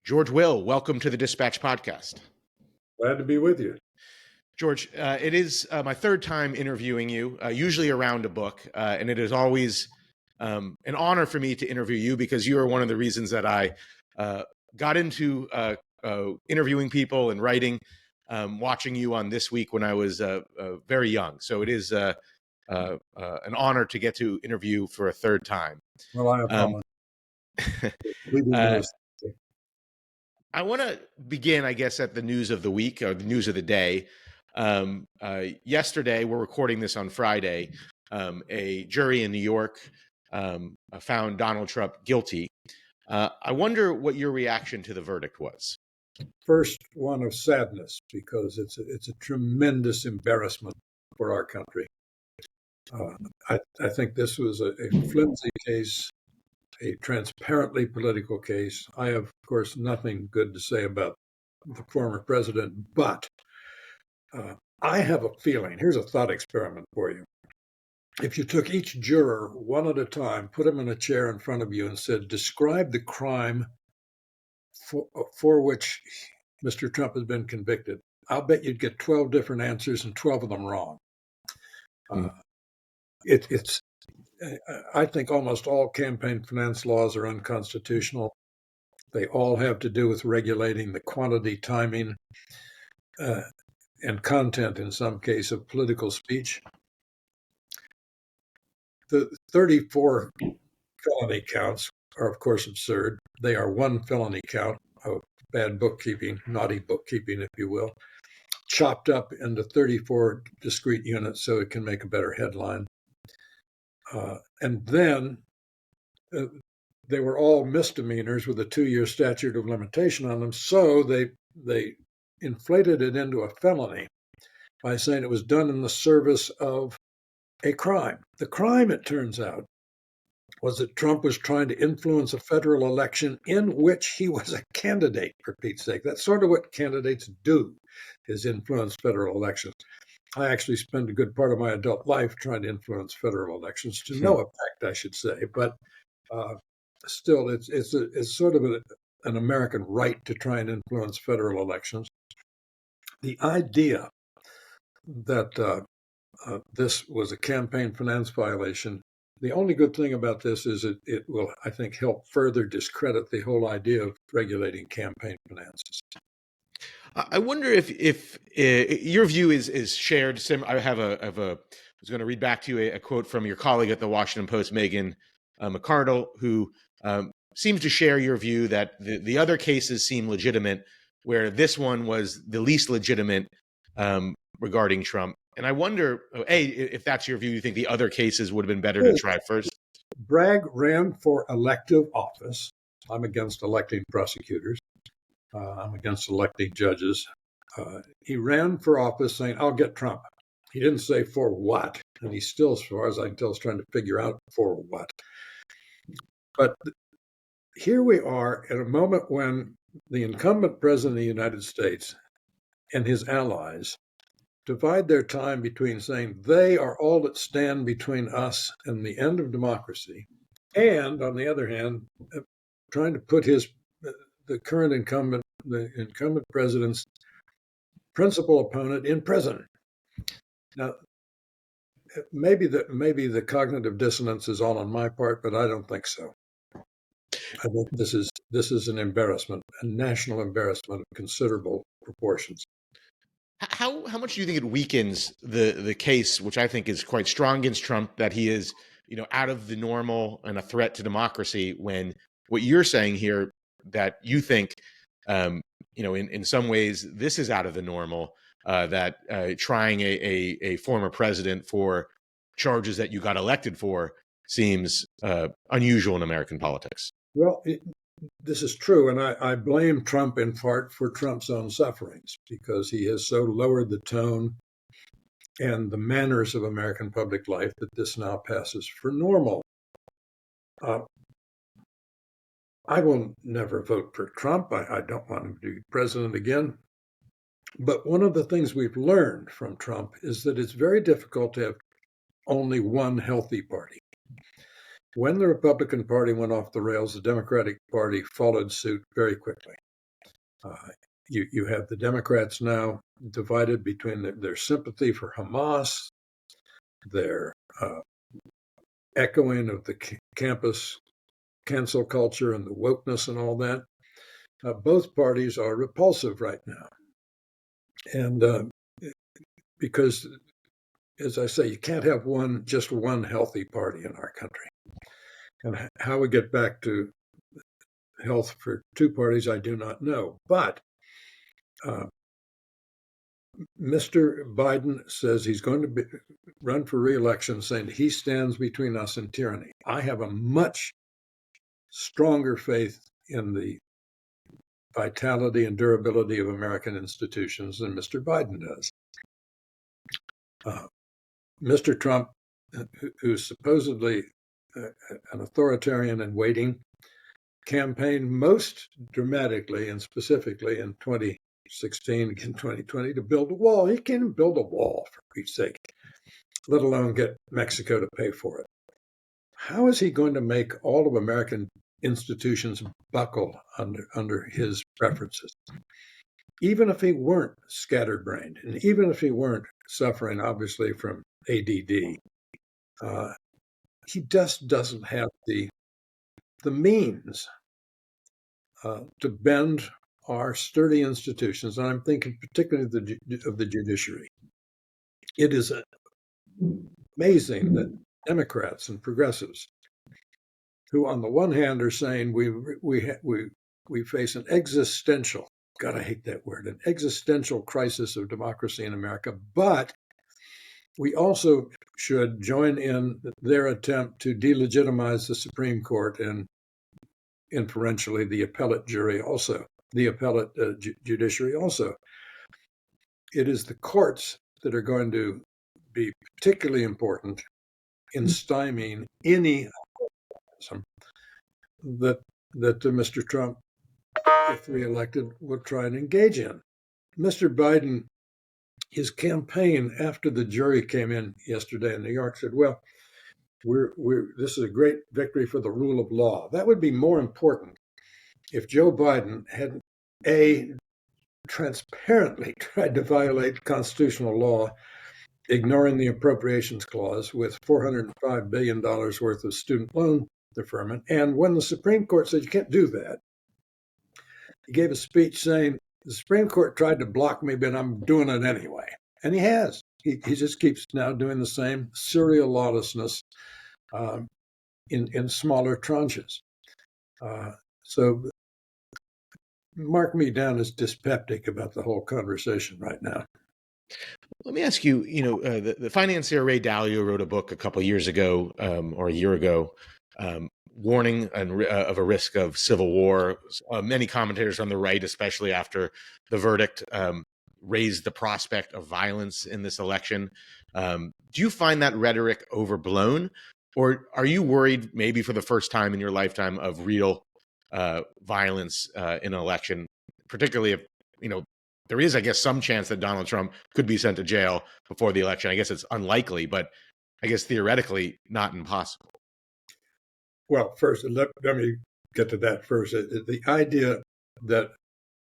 George Will, welcome to the Dispatch podcast. Glad to be with you. George, it is my third time interviewing you, usually around a book, and it is always an honor for me to interview you because you are one of the reasons that I got into interviewing people and writing, watching you on This Week when I was very young. So it is an honor to get to interview for a third time. Well, I apologize. I want to begin, I guess, at the news of the week or the news of the day. Yesterday, we're recording this on Friday, a jury in New York found Donald Trump guilty. I wonder what your reaction to the verdict was. First, one of sadness, because it's a tremendous embarrassment for our country. I think this was a flimsy case, a transparently political case. I have, of course, nothing good to say about the former president, but I have a feeling, here's a thought experiment for you. If you took each juror one at a time, put them in a chair in front of you and said, describe the crime for which Mr. Trump has been convicted, I'll bet you'd get 12 different answers and 12 of them wrong. I think almost all campaign finance laws are unconstitutional. They all have to do with regulating the quantity, timing, and content, in some case, of political speech. The 34 felony counts are, of course, absurd. They are one felony count of bad bookkeeping, naughty bookkeeping, if you will, chopped up into 34 discrete units so it can make a better headline. And then they were all misdemeanors with a 2-year statute of limitation on them. So they inflated it into a felony by saying it was done in the service of a crime. The crime, it turns out, was that Trump was trying to influence a federal election in which he was a candidate, for Pete's sake. That's sort of what candidates do, is influence federal elections. I actually spent a good part of my adult life trying to influence federal elections, to no effect, I should say. But still, it's sort of an American right to try and influence federal elections. The idea that this was a campaign finance violation, the only good thing about this is it will, I think, help further discredit the whole idea of regulating campaign finances. I wonder if your view is shared. I was going to read back to you a quote from your colleague at the Washington Post, Megan McArdle, who seems to share your view that the other cases seem legitimate, where this one was the least legitimate regarding Trump. And I wonder, if that's your view, you think the other cases would have been better to try first? Bragg ran for elective office. I'm against electing prosecutors. I'm against electing judges. He ran for office saying, I'll get Trump. He didn't say for what. And he still, as far as I can tell, is trying to figure out for what. But here we are at a moment when the incumbent president of the United States and his allies divide their time between saying they are all that stand between us and the end of democracy, and on the other hand, trying to put the incumbent president's principal opponent in prison. Now, maybe the cognitive dissonance is all on my part, but I don't think so. I think this is an embarrassment, a national embarrassment of considerable proportions. How much do you think it weakens the case, which I think is quite strong against Trump, that he is, out of the normal and a threat to democracy, when what you're saying here, that you think, in some ways this is out of the normal, that trying a former president for charges that you got elected for seems unusual in American politics? Well, this is true, and I blame Trump in part for Trump's own sufferings, because he has so lowered the tone and the manners of American public life that this now passes for normal. I will never vote for Trump. I don't want him to be president again. But one of the things we've learned from Trump is that it's very difficult to have only one healthy party. When the Republican Party went off the rails, the Democratic Party followed suit very quickly. You have the Democrats now divided between their sympathy for Hamas, their echoing of the campus cancel culture and the wokeness and all that. Both parties are repulsive right now. And because, as I say, you can't have just one healthy party in our country. And how we get back to health for two parties, I do not know. But Mr. Biden says he's going to run for re-election, saying he stands between us and tyranny. I have a much stronger faith in the vitality and durability of American institutions than Mr. Biden does. Mr. Trump, who's supposedly an authoritarian in waiting, campaigned most dramatically and specifically in 2016 and 2020 to build a wall. He can't even build a wall, for Pete's sake, let alone get Mexico to pay for it. How is he going to make all of American institutions buckle under his preferences? Even if he weren't scatterbrained, and even if he weren't suffering, obviously, from ADD, he just doesn't have the means to bend our sturdy institutions. And I'm thinking particularly of the judiciary. It is amazing that Democrats and progressives, who on the one hand are saying we face an existential, God, I hate that word, an existential crisis of democracy in America, but we also should join in their attempt to delegitimize the Supreme Court and inferentially the appellate jury also, the appellate judiciary also. It is the courts that are going to be particularly important in stymieing any that Mr. Trump, if reelected, will try and engage in. Mr. Biden, his campaign after the jury came in yesterday in New York said, well, this is a great victory for the rule of law. That would be more important if Joe Biden had transparently tried to violate constitutional law, ignoring the appropriations clause with $405 billion worth of student loan deferment. And when the Supreme Court said you can't do that, he gave a speech saying, the Supreme Court tried to block me, but I'm doing it anyway. And he has. He just keeps now doing the same serial lawlessness in smaller tranches. So mark me down as dyspeptic about the whole conversation right now. Let me ask you, the financier Ray Dalio wrote a book a couple of years ago or a year ago, warning of a risk of civil war. Many commentators on the right, especially after the verdict, raised the prospect of violence in this election. Do you find that rhetoric overblown, or are you worried maybe for the first time in your lifetime of real violence in an election, particularly if, there is, I guess, some chance that Donald Trump could be sent to jail before the election? I guess it's unlikely, but I guess theoretically not impossible. Well, first, let me get to that first. The idea that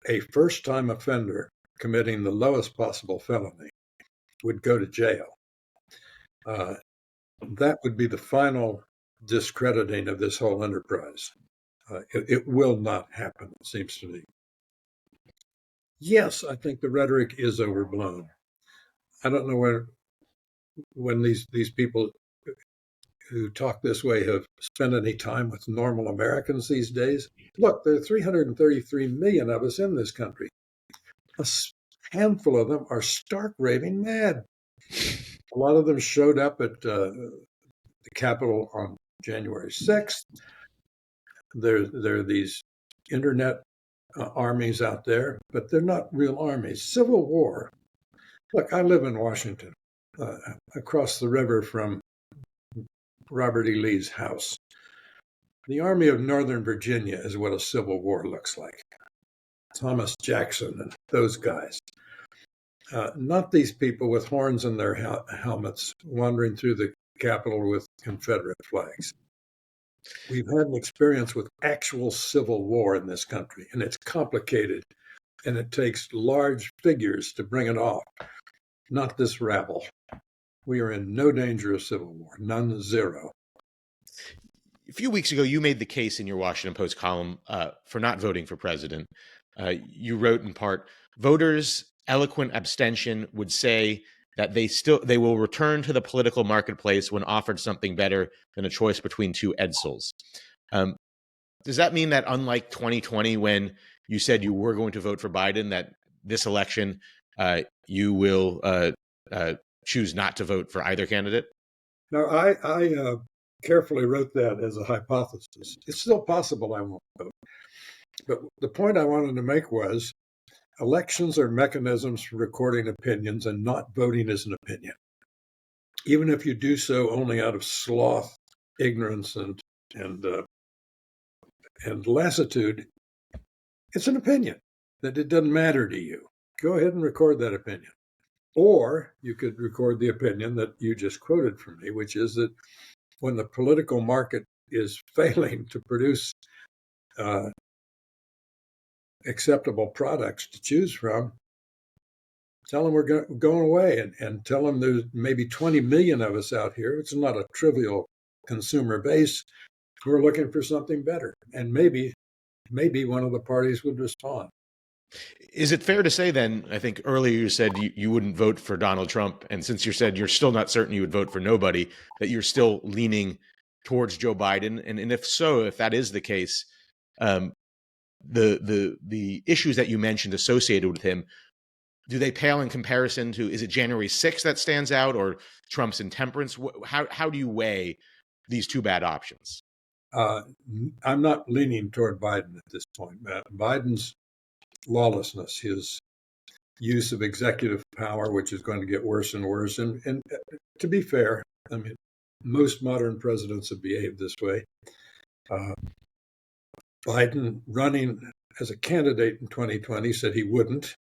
a first-time offender committing the lowest possible felony would go to jail, that would be the final discrediting of this whole enterprise. It will not happen, it seems to me. Yes, I think the rhetoric is overblown. I don't know when these people who talk this way have spent any time with normal Americans these days. Look, there are 333 million of us in this country. A handful of them are stark raving mad. A lot of them showed up at the Capitol on January 6th. There are these internet armies out there, but they're not real armies. Civil war. Look, I live in Washington, across the river from Robert E. Lee's house. The Army of Northern Virginia is what a civil war looks like. Thomas Jackson and those guys. Not these people with horns in their helmets wandering through the Capitol with Confederate flags. We've had an experience with actual civil war in this country, and it's complicated and it takes large figures to bring it off, not this rabble. We are in no danger of civil war, none, zero. A few weeks ago, you made the case in your Washington Post column for not voting for president. You wrote in part, voters' eloquent abstention would say that they will return to the political marketplace when offered something better than a choice between two Edsel's. Does that mean that unlike 2020, when you said you were going to vote for Biden, that this election you will choose not to vote for either candidate? Now, I carefully wrote that as a hypothesis. It's still possible I won't vote. But the point I wanted to make was elections are mechanisms for recording opinions, and not voting is an opinion. Even if you do so only out of sloth, ignorance, and lassitude, it's an opinion that it doesn't matter to you. Go ahead and record that opinion. Or you could record the opinion that you just quoted from me, which is that when the political market is failing to produce acceptable products to choose from, tell them we're going away, and tell them there's maybe 20 million of us out here. It's not a trivial consumer base. We're looking for something better. And maybe one of the parties would respond. Is it fair to say then, I think earlier you said you wouldn't vote for Donald Trump, and since you said you're still not certain you would vote for nobody, that you're still leaning towards Joe Biden? And if so, if that is the case, the issues that you mentioned associated with him, do they pale in comparison to, is it January 6th that stands out, or Trump's intemperance? How do you weigh these two bad options? I'm not leaning toward Biden at this point, Matt. Biden's lawlessness, his use of executive power, which is going to get worse and worse. And to be fair, I mean, most modern presidents have behaved this way. Biden, running as a candidate in 2020, said he wouldn't.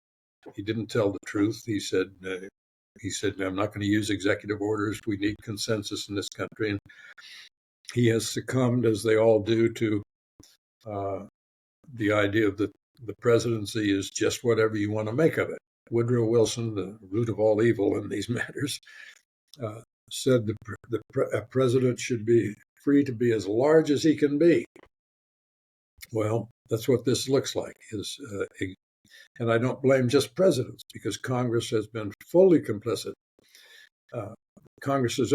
He didn't tell the truth. He said, I'm not going to use executive orders. We need consensus in this country. And he has succumbed, as they all do, to the idea of the presidency is just whatever you want to make of it. Woodrow Wilson, the root of all evil in these matters, said a president should be free to be as large as he can be. Well, that's what this looks like. And I don't blame just presidents, because Congress has been fully complicit. Congress has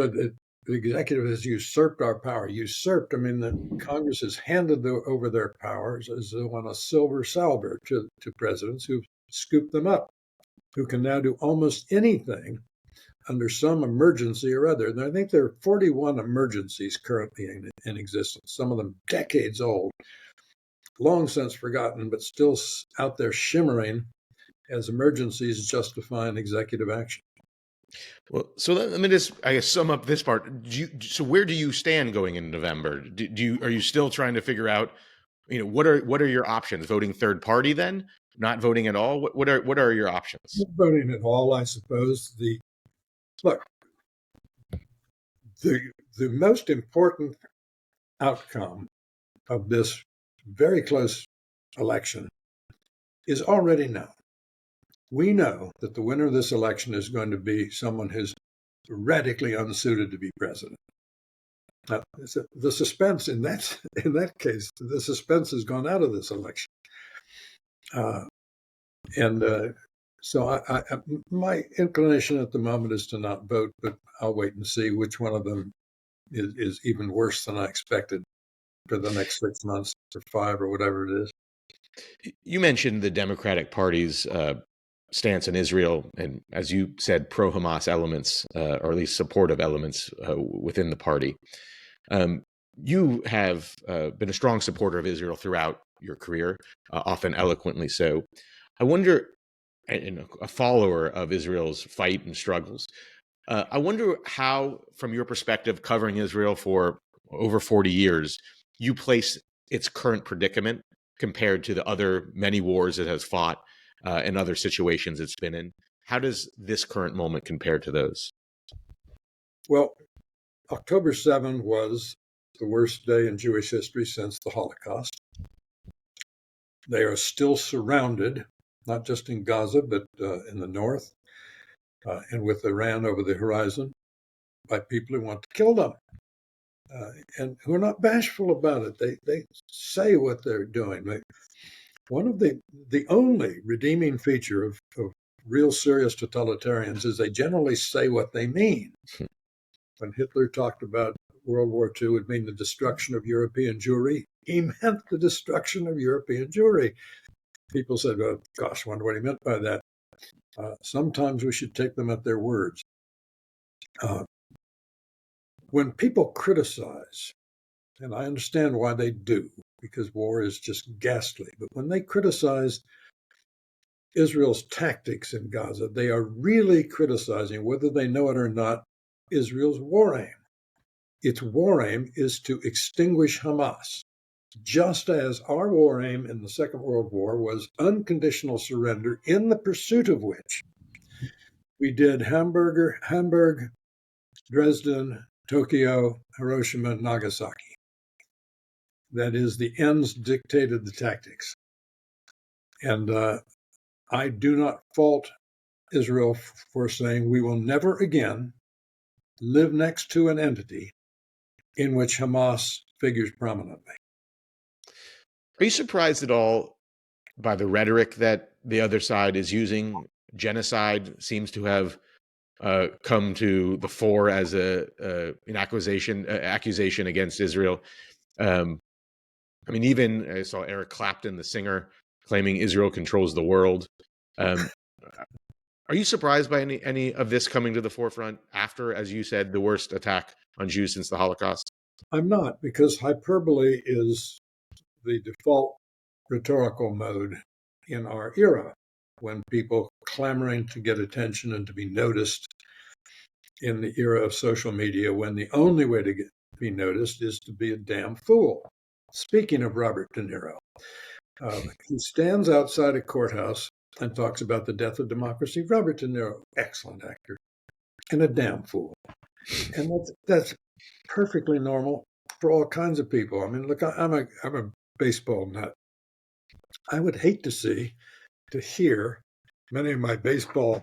the executive has usurped our power. Usurped, I mean, the Congress has handed over their powers as though on a silver salver to presidents who scoop them up, who can now do almost anything under some emergency or other. And I think there are 41 emergencies currently in existence, some of them decades old, long since forgotten, but still out there shimmering as emergencies justifying executive action. Well, so let me just, I guess, sum up this part. So where do you stand going in November? Are you still trying to figure out, what are your options? Voting third party then? Not voting at all? What are your options? Voting at all, I suppose. Look, the most important outcome of this very close election is already known. We know that the winner of this election is going to be someone who's radically unsuited to be president. Now, the suspense in that case, the suspense has gone out of this election. So my inclination at the moment is to not vote, but I'll wait and see which one of them is even worse than I expected for the next 6 months or 5 or whatever it is. You mentioned the Democratic Party's stance on Israel, and as you said, pro-Hamas elements, or at least supportive elements within the party. You have been a strong supporter of Israel throughout your career, often eloquently so. I wonder, and a follower of Israel's fight and struggles, I wonder how, from your perspective, covering Israel for over 40 years, you place its current predicament compared to the other many wars it has fought and other situations it's been in. How does this current moment compare to those? Well, October 7 was the worst day in Jewish history since the Holocaust. They are still surrounded not just in Gaza, but in the north, and with Iran over the horizon, by people who want to kill them, and who are not bashful about it. They say what they're doing. One of the only redeeming feature of real serious totalitarians is they generally say what they mean. When Hitler talked about World War II would mean the destruction of European Jewry, he meant the destruction of European Jewry. People said, "Oh, gosh, wonder what he meant by that." Sometimes we should take them at their words. When people criticize, and I understand why they do, because war is just ghastly, but when they criticize Israel's tactics in Gaza, they are really criticizing, whether they know it or not, Israel's war aim. Its war aim is to extinguish Hamas, just as our war aim in the Second World War was unconditional surrender, in the pursuit of which we did Hamburg, Dresden, Tokyo, Hiroshima, Nagasaki. That is, the ends dictated the tactics. And I do not fault Israel for saying we will never again live next to an entity in which Hamas figures prominently. Are you surprised at all by the rhetoric that the other side is using? Genocide seems to have come to the fore as an accusation against Israel. I mean, even I saw Eric Clapton, the singer, claiming Israel controls the world. Um, are you surprised by any of this coming to the forefront after, as you said, the worst attack on Jews since the Holocaust? I'm not, because hyperbole is the default rhetorical mode in our era, when people clamoring to get attention and to be noticed in the era of social media, when the only way to be noticed is to be a damn fool. Speaking of Robert De Niro, he stands outside a courthouse and talks about the death of democracy. Robert De Niro, excellent actor, and a damn fool. And that's perfectly normal for all kinds of people. I mean, look, I'm a baseball nut. I would hate to hear many of my the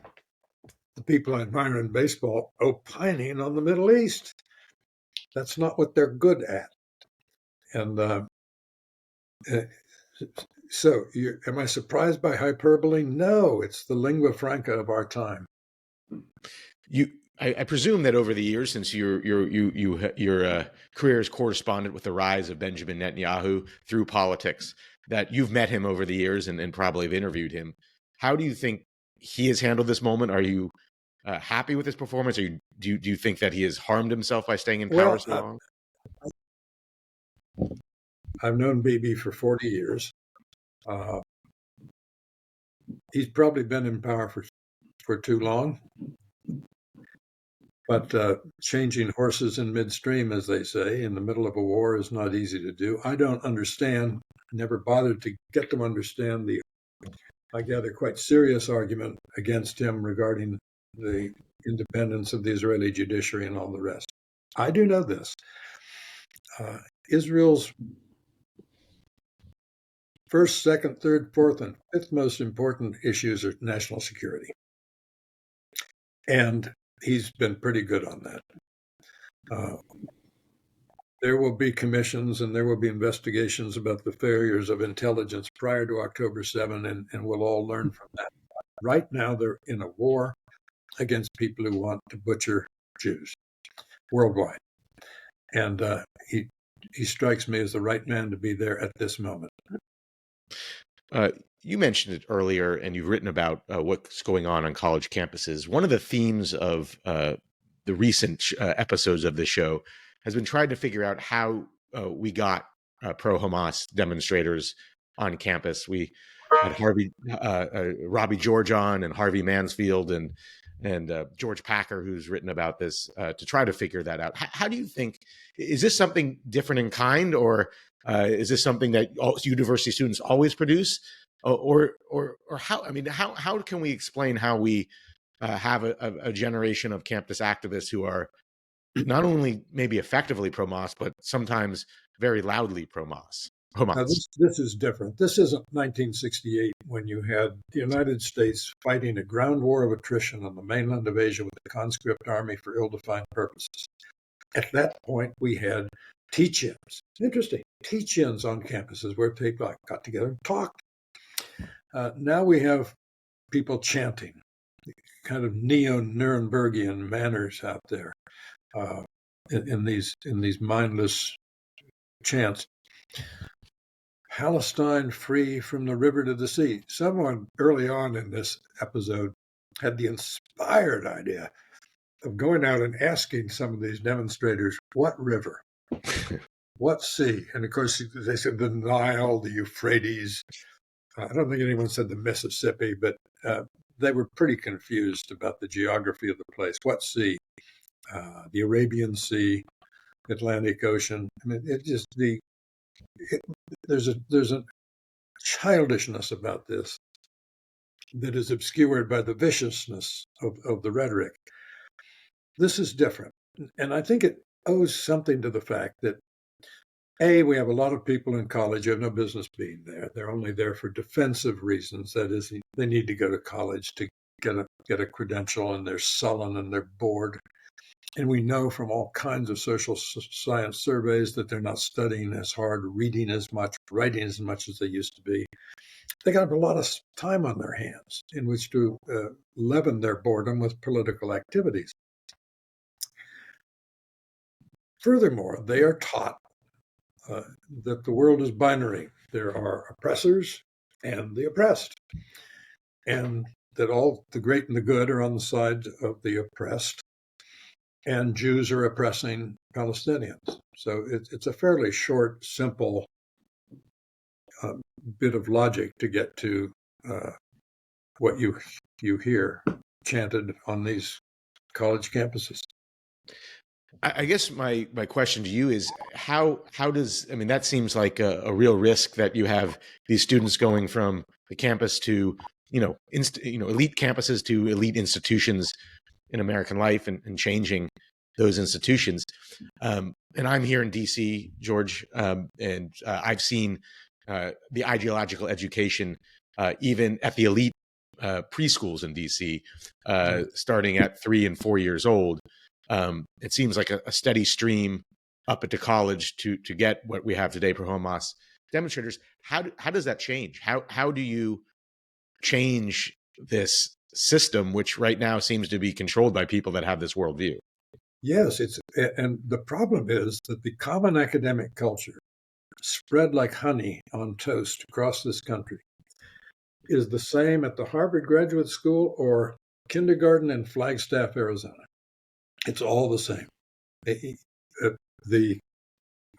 people I admire in baseball, opining on the Middle East. That's not what they're good at. And so, am I surprised by hyperbole? No, it's the lingua franca of our time. I presume that over the years, since your career as correspondent with the rise of Benjamin Netanyahu through politics, that you've met him over the years and probably have interviewed him. How do you think he has handled this moment? Are you happy with his performance, or do you think that he has harmed himself by staying in power so long? I've known BB for 40 years. He's probably been in power for too long. But changing horses in midstream, as they say, in the middle of a war is not easy to do. I don't understand, never bothered to get them to understand I gather, quite serious argument against him regarding the independence of the Israeli judiciary and all the rest. I do know this. Israel's first, second, third, fourth, and fifth most important issues are national security. And he's been pretty good on that. There will be commissions and there will be investigations about the failures of intelligence prior to October 7, and we'll all learn from that. Right now, they're in a war against people who want to butcher Jews worldwide. And he strikes me as the right man to be there at this moment. You mentioned it earlier, and you've written about what's going on college campuses. One of the themes of the recent episodes of the show has been trying to figure out how we got pro-Hamas demonstrators on campus. We had Robbie George on, and Harvey Mansfield, and George Packer, who's written about this, to try to figure that out. How do you think, is this something different in kind, or is this something that university students always produce? Or how? I mean, how can we explain how we have a generation of campus activists who are not only maybe effectively pro-Hamas, but sometimes very loudly pro-Hamas? Now, Hamas. this is different. This isn't 1968 when you had the United States fighting a ground war of attrition on the mainland of Asia with the conscript army for ill-defined purposes. At that point, we had teach-ins. Interesting. Teach-ins on campuses where people got together and talked. Now we have people chanting, kind of neo-Nurembergian manners out there in these mindless chants. Palestine free from the river to the sea. Someone early on in this episode had the inspired idea of going out and asking some of these demonstrators, what river? What sea? And of course, they said the Nile, the Euphrates. I don't think anyone said the Mississippi, but they were pretty confused about the geography of the place. What sea? The Arabian Sea, Atlantic Ocean. I mean, there's a childishness about this that is obscured by the viciousness of the rhetoric. This is different. And I think it owes something to the fact that, A, we have a lot of people in college who have no business being there. They're only there for defensive reasons. That is, they need to go to college to get a credential, and they're sullen and they're bored. And we know from all kinds of social science surveys that they're not studying as hard, reading as much, writing as much as they used to be. They got a lot of time on their hands in which to leaven their boredom with political activities. Furthermore, they are taught that the world is binary. There are oppressors and the oppressed, and that all the great and the good are on the side of the oppressed, and Jews are oppressing Palestinians. So it's a fairly short, simple bit of logic to get to what you hear chanted on these college campuses. I guess my question to you is how does, I mean, that seems like a real risk that you have these students going from the campus to elite campuses to elite institutions in American life, and changing those institutions. And I'm here in DC, George, and I've seen the ideological education even at the elite preschools in DC, starting at 3 and 4 years old. It seems like a steady stream up into college to get what we have today, pro Hamas demonstrators. How does that change? How do you change this system, which right now seems to be controlled by people that have this worldview? Yes, and the problem is that the common academic culture, spread like honey on toast across this country, is the same at the Harvard Graduate School or kindergarten in Flagstaff, Arizona. It's all the same. The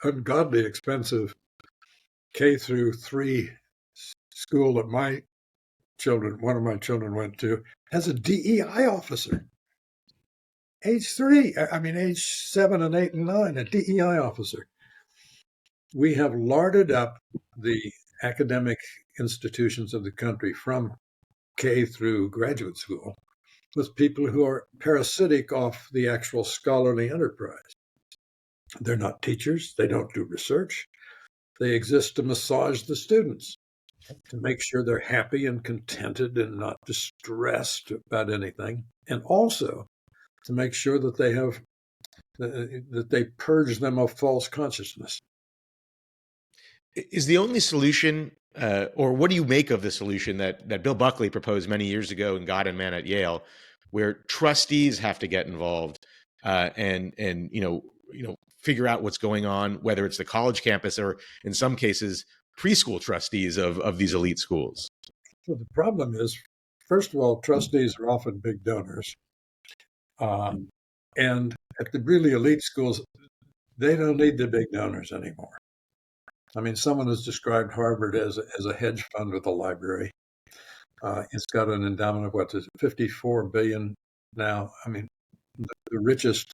ungodly expensive K through 3 school that one of my children went to, has a DEI officer. Age 7 and 8 and 9, a DEI officer. We have larded up the academic institutions of the country from K through graduate school with people who are parasitic off the actual scholarly enterprise. They're not teachers. They don't do research. They exist to massage the students, to make sure they're happy and contented and not distressed about anything, and also to make sure that they purge them of false consciousness. Is the only solution, or what do you make of the solution that Bill Buckley proposed many years ago in God and Man at Yale, where trustees have to get involved and figure out what's going on, whether it's the college campus or in some cases preschool trustees of these elite schools? So the problem is, first of all, trustees are often big donors. And at the really elite schools, they don't need the big donors anymore. I mean, someone has described Harvard as a hedge fund with a library. It's got an endowment of what is it, 54 billion now. I mean, the richest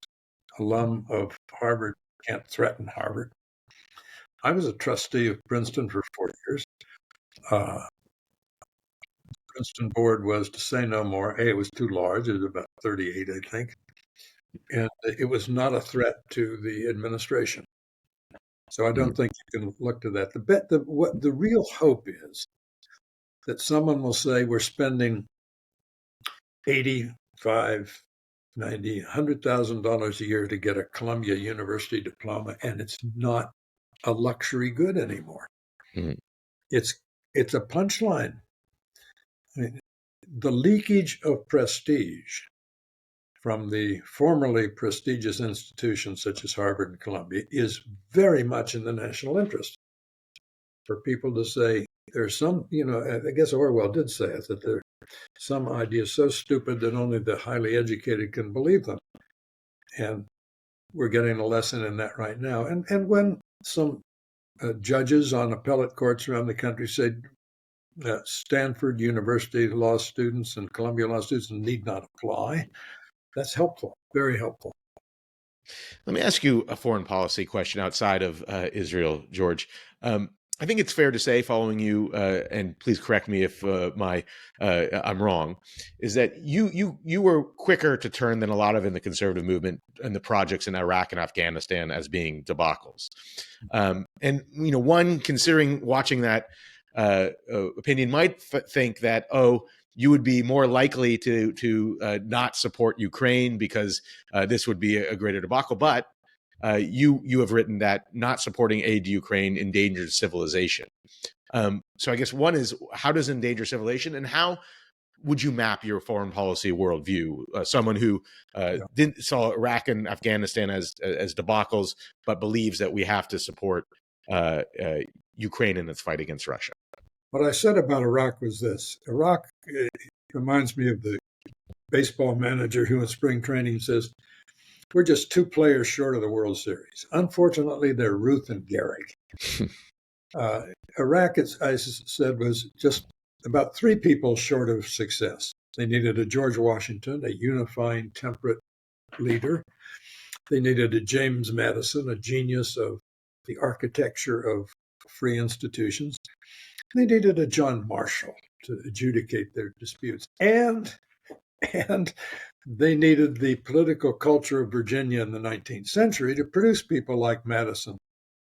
alum of Harvard can't threaten Harvard. I was a trustee of Princeton for 4 years. Princeton board was, to say no more, it was too large. It was about 38, I think. And it was not a threat to the administration. So I don't think you can look to that. What the real hope is that someone will say we're spending 85, 90, $100,000 a year to get a Columbia University diploma, and it's not a luxury good anymore. Mhm. It's it's a punchline. I mean, the leakage of prestige from the formerly prestigious institutions such as Harvard and Columbia is very much in the national interest. For people to say there's some, I guess Orwell did say it, that there are some ideas so stupid that only the highly educated can believe them. And we're getting a lesson in that right now. And when some judges on appellate courts around the country say Stanford University law students and Columbia law students need not apply, that's helpful, very helpful. Let me ask you a foreign policy question outside of Israel, George. I think it's fair to say, following you, and please correct me if I'm wrong, is that you were quicker to turn than a lot of in the conservative movement and the projects in Iraq and Afghanistan as being debacles. And one considering watching that opinion might think that you would be more likely to not support Ukraine because this would be a greater debacle. But you have written that not supporting aid to Ukraine endangers civilization. So I guess one is, how does it endanger civilization, and how would you map your foreign policy worldview? Someone who didn't saw Iraq and Afghanistan as debacles, but believes that we have to support Ukraine in its fight against Russia. What I said about Iraq was this. Iraq reminds me of the baseball manager who in spring training says, we're just 2 players short of the World Series. Unfortunately, they're Ruth and Gehrig. Iraq, as I said, was just about 3 people short of success. They needed a George Washington, a unifying, temperate leader. They needed a James Madison, a genius of the architecture of free institutions. They needed a John Marshall to adjudicate their disputes. And they needed the political culture of Virginia in the 19th century to produce people like Madison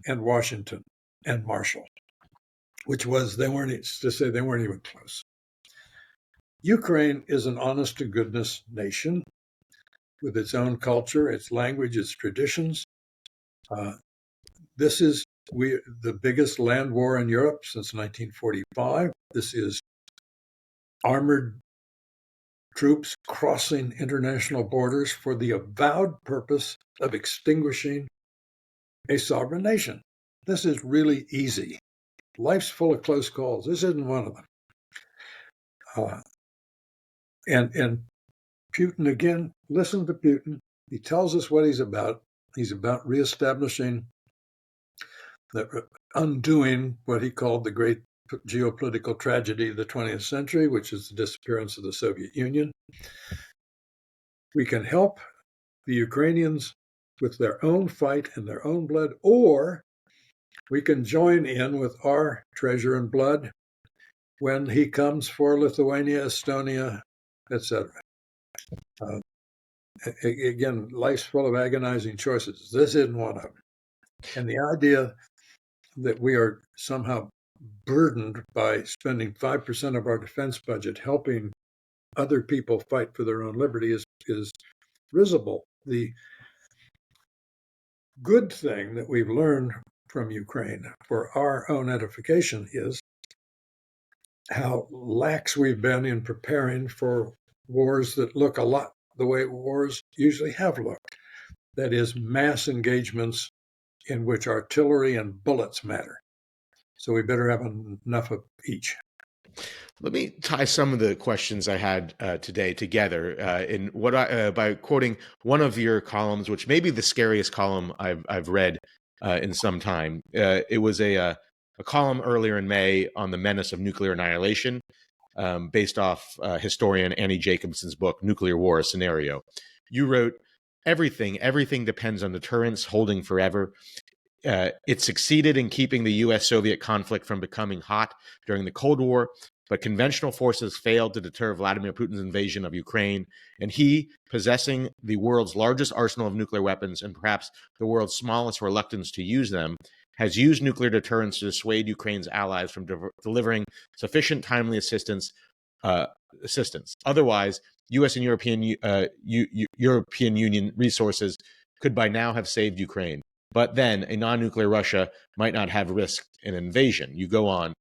and Washington and Marshall, which was, they weren't even close. Ukraine is an honest to goodness nation with its own culture, its language, its traditions. This is the biggest land war in Europe since 1945. This is armored troops crossing international borders for the avowed purpose of extinguishing a sovereign nation. This is really easy. Life's full of close calls. This isn't one of them. And Putin, again, listen to Putin. He tells us what he's about. He's about reestablishing, undoing what he called the great geopolitical tragedy of the 20th century, which is the disappearance of the Soviet Union. We can help the Ukrainians with their own fight and their own blood, or we can join in with our treasure and blood when he comes for Lithuania, Estonia, etc. Again, life's full of agonizing choices. This isn't one of them. And the idea that we are somehow burdened by spending 5% of our defense budget helping other people fight for their own liberty is risible. The good thing that we've learned from Ukraine for our own edification is how lax we've been in preparing for wars that look a lot the way wars usually have looked. That is, mass engagements in which artillery and bullets matter. So we better have enough of each. Let me tie some of the questions I had today together by quoting one of your columns, which may be the scariest column I've read in some time. It was a column earlier in May on the menace of nuclear annihilation, based off historian Annie Jacobson's book, Nuclear War: A Scenario. You wrote, everything depends on deterrence holding forever. It succeeded in keeping the U.S.-Soviet conflict from becoming hot during the Cold War, but conventional forces failed to deter Vladimir Putin's invasion of Ukraine, and he, possessing the world's largest arsenal of nuclear weapons and perhaps the world's smallest reluctance to use them, has used nuclear deterrence to dissuade Ukraine's allies from delivering sufficient timely assistance. Otherwise, U.S. and European Union resources could by now have saved Ukraine. But then a non-nuclear Russia might not have risked an invasion. You go on.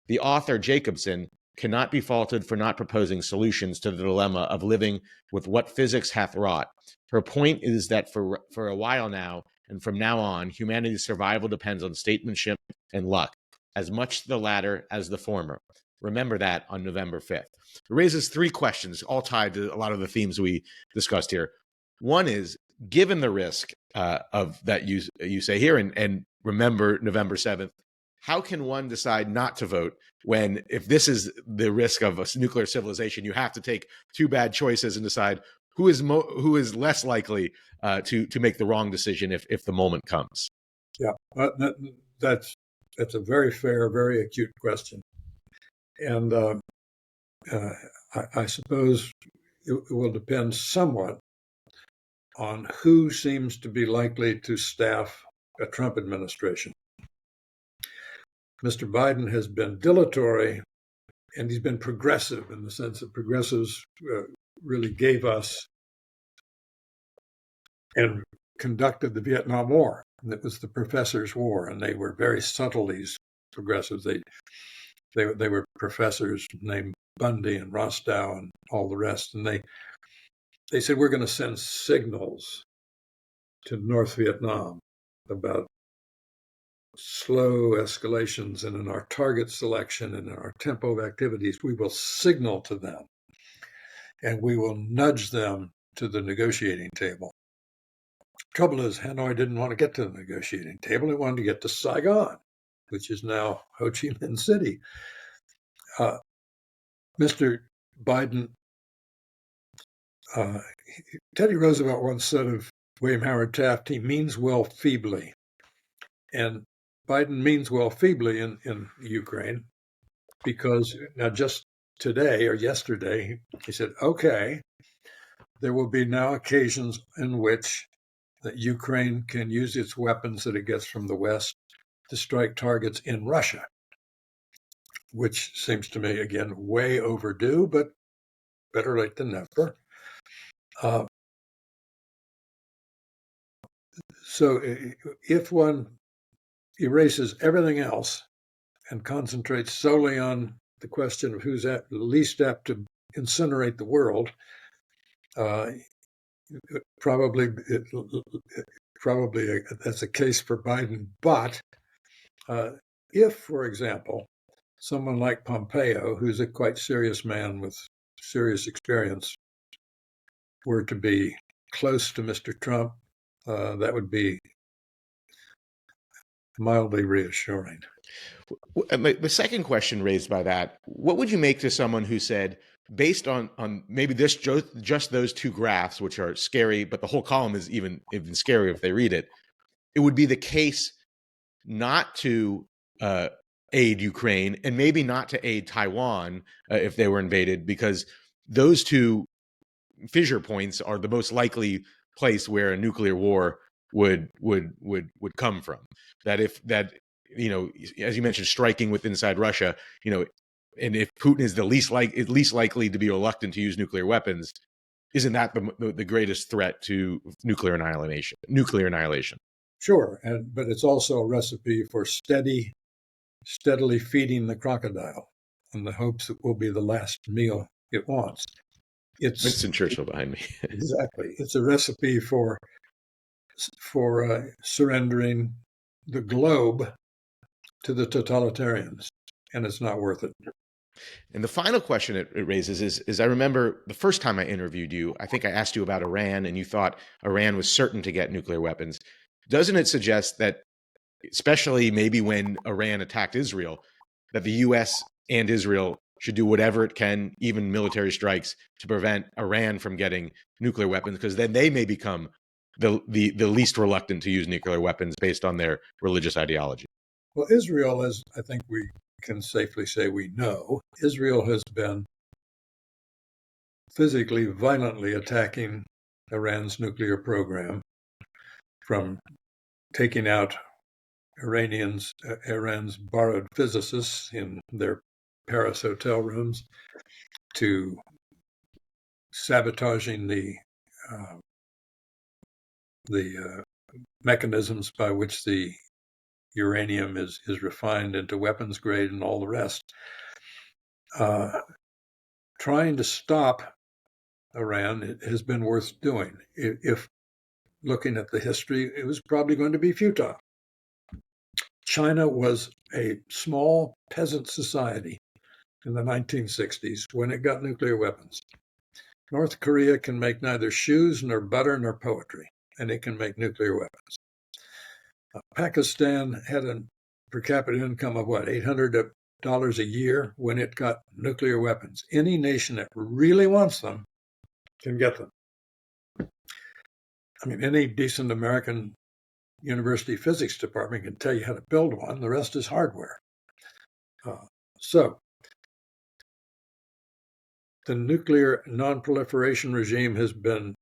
The author, Jacobson, cannot be faulted for not proposing solutions to the dilemma of living with what physics hath wrought. Her point is that for a while now, and from now on, humanity's survival depends on statesmanship and luck, as much the latter as the former. Remember that on November 5th. It raises three questions, all tied to a lot of the themes we discussed here. One is, given the risk of that you say here, and remember November 7th, how can one decide not to vote when, if this is the risk of a nuclear civilization, you have to take two bad choices and decide who is less likely to make the wrong decision if the moment comes? Yeah, that's a very fair, very acute question, and I suppose it will depend somewhat on who seems to be likely to staff a Trump administration. Mr. Biden has been dilatory, and he's been progressive in the sense that progressives really gave us and conducted the Vietnam War. And it was the professors' war, and they were very subtle, these progressives. They were professors named Bundy and Rostow and all the rest, and they said, we're going to send signals to North Vietnam about slow escalations, and in our target selection and in our tempo of activities, we will signal to them and we will nudge them to the negotiating table. Trouble is, Hanoi didn't want to get to the negotiating table. It wanted to get to Saigon, which is now Ho Chi Minh City. Mr. Biden, Teddy Roosevelt once said of William Howard Taft, he means well feebly. And Biden means well feebly in Ukraine, because now just today or yesterday, he said, okay, there will be now occasions in which that Ukraine can use its weapons that it gets from the West to strike targets in Russia, which seems to me, again, way overdue, but better late than never. So if one erases everything else and concentrates solely on the question of who's least apt to incinerate the world, probably that's a case for Biden. But if, for example, someone like Pompeo, who's a quite serious man with serious experience, were to be close to Mr. Trump, that would be mildly reassuring. The second question raised by that, what would you make to someone who said, based on maybe this just those two graphs, which are scary, but the whole column is even scarier if they read it, it would be the case not to aid Ukraine and maybe not to aid Taiwan if they were invaded, because those two fissure points are the most likely place where a nuclear war would come from. That as you mentioned, striking with inside Russia, and if Putin is least likely to be reluctant to use nuclear weapons, isn't that the greatest threat to nuclear annihilation? Sure, but it's also a recipe for steadily feeding the crocodile in the hopes it will be the last meal it wants. It's Winston Churchill behind me. Exactly. It's a recipe for surrendering the globe to the totalitarians, and it's not worth it. And the final question it raises is I remember the first time I interviewed you, I think I asked you about Iran, and you thought Iran was certain to get nuclear weapons. Doesn't it suggest that, especially maybe when Iran attacked Israel, that the U.S. and Israel should do whatever it can, even military strikes, to prevent Iran from getting nuclear weapons, because then they may become the least reluctant to use nuclear weapons based on their religious ideology? Well, Israel, as I think we can safely say we know, Israel has been physically, violently attacking Iran's nuclear program, from taking out Iran's borrowed physicists in their Paris hotel rooms to sabotaging the mechanisms by which the uranium is refined into weapons grade and all the rest. Trying to stop Iran has been worth doing. If looking at the history, it was probably going to be futile. China was a small peasant society in the 1960s when it got nuclear weapons. North Korea can make neither shoes nor butter nor poetry, and it can make nuclear weapons. Pakistan had a per capita income of what, $800 a year when it got nuclear weapons. Any nation that really wants them can get them. I mean, any decent American university physics department can tell you how to build one. The rest is hardware. So the nuclear non-proliferation regime has been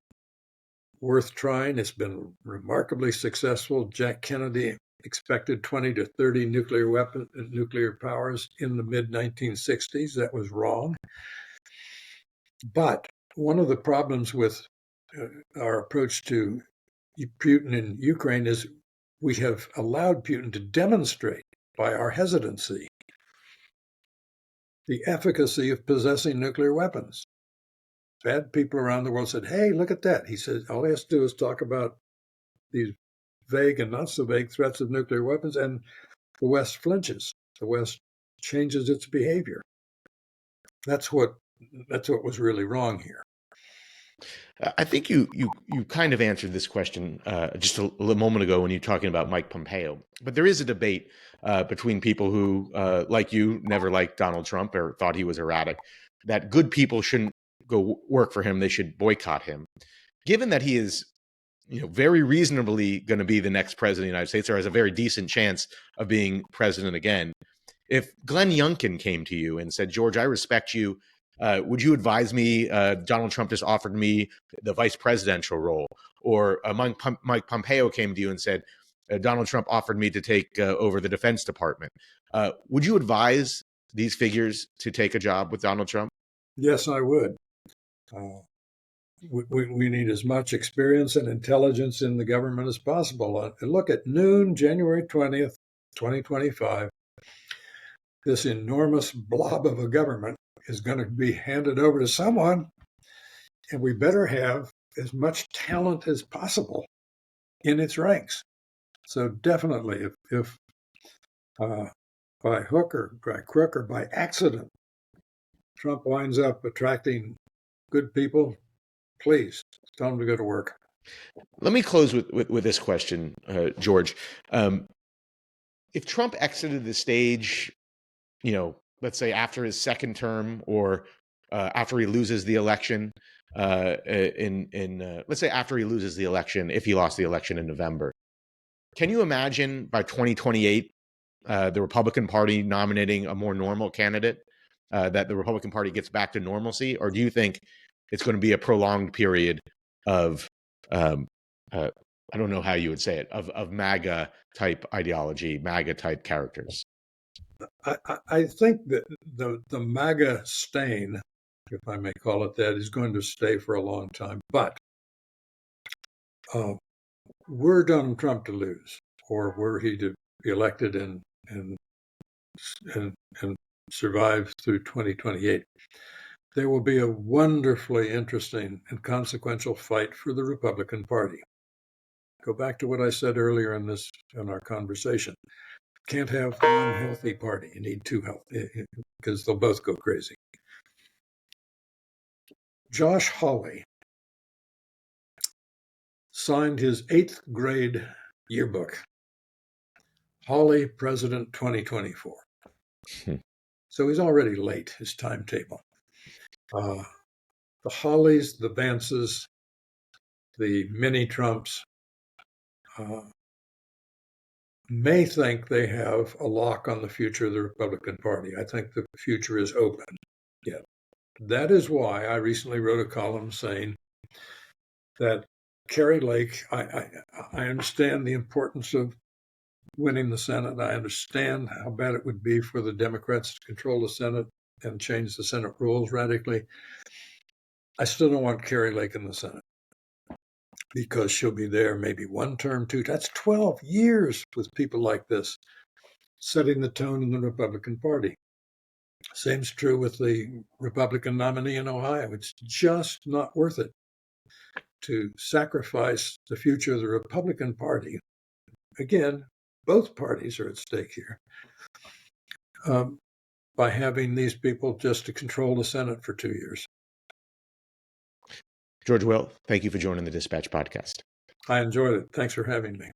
worth trying. It's been remarkably successful. Jack Kennedy expected 20 to 30 nuclear powers in the mid-1960s. That was wrong. But one of the problems with our approach to Putin in Ukraine is we have allowed Putin to demonstrate by our hesitancy the efficacy of possessing nuclear weapons. Bad people around the world said, hey, look at that. He said, all he has to do is talk about these vague and not so vague threats of nuclear weapons, and the West flinches. The West changes its behavior. That's what was really wrong here. I think you kind of answered this question just a moment ago when you're talking about Mike Pompeo. But there is a debate between people who, like you, never liked Donald Trump or thought he was erratic, that good people shouldn't go work for him. They should boycott him. Given that he is, very reasonably going to be the next president of the United States, or has a very decent chance of being president again, if Glenn Youngkin came to you and said, George, I respect you, would you advise me? Donald Trump just offered me the vice presidential role. Or Mike Pompeo came to you and said, Donald Trump offered me to take over the Defense Department. Would you advise these figures to take a job with Donald Trump? Yes, I would. We need as much experience and intelligence in the government as possible. Look at noon, January 20th, 2025. This enormous blob of a government is going to be handed over to someone, and we better have as much talent as possible in its ranks. So definitely, if by hook or by crook or by accident, Trump winds up attracting good people, please tell them to go to work. Let me close with this question, George. If Trump exited the stage, let's say after his second term, or after he loses the election, let's say after he loses the election, if he lost the election in November, can you imagine by 2028 the Republican Party nominating a more normal candidate, that the Republican Party gets back to normalcy? Or do you think it's going to be a prolonged period of, I don't know how you would say it, of MAGA type ideology, MAGA type characters? I think that the MAGA stain, if I may call it that, is going to stay for a long time. But were Donald Trump to lose, or were he to be elected and survive through 2028, there will be a wonderfully interesting and consequential fight for the Republican Party. Go back to what I said earlier in our conversation. Can't have one healthy party. You need two healthy, because they'll both go crazy. Josh Hawley signed his 8th grade yearbook, Hawley President 2024. So he's already late, his timetable. The Hawleys, the Vances, the mini Trumps may think they have a lock on the future of the Republican Party. I think the future is open yet. That is why I recently wrote a column saying that Kari Lake, I understand the importance of winning the Senate. I understand how bad it would be for the Democrats to control the Senate and change the Senate rules radically. I still don't want Carrie Lake in the Senate because she'll be there maybe one term, two. That's 12 years with people like this setting the tone in the Republican Party. Same's true with the Republican nominee in Ohio. It's just not worth it to sacrifice the future of the Republican Party. Again, both parties are at stake here by having these people just to control the Senate for 2 years. George Will, thank you for joining the Dispatch podcast. I enjoyed it. Thanks for having me.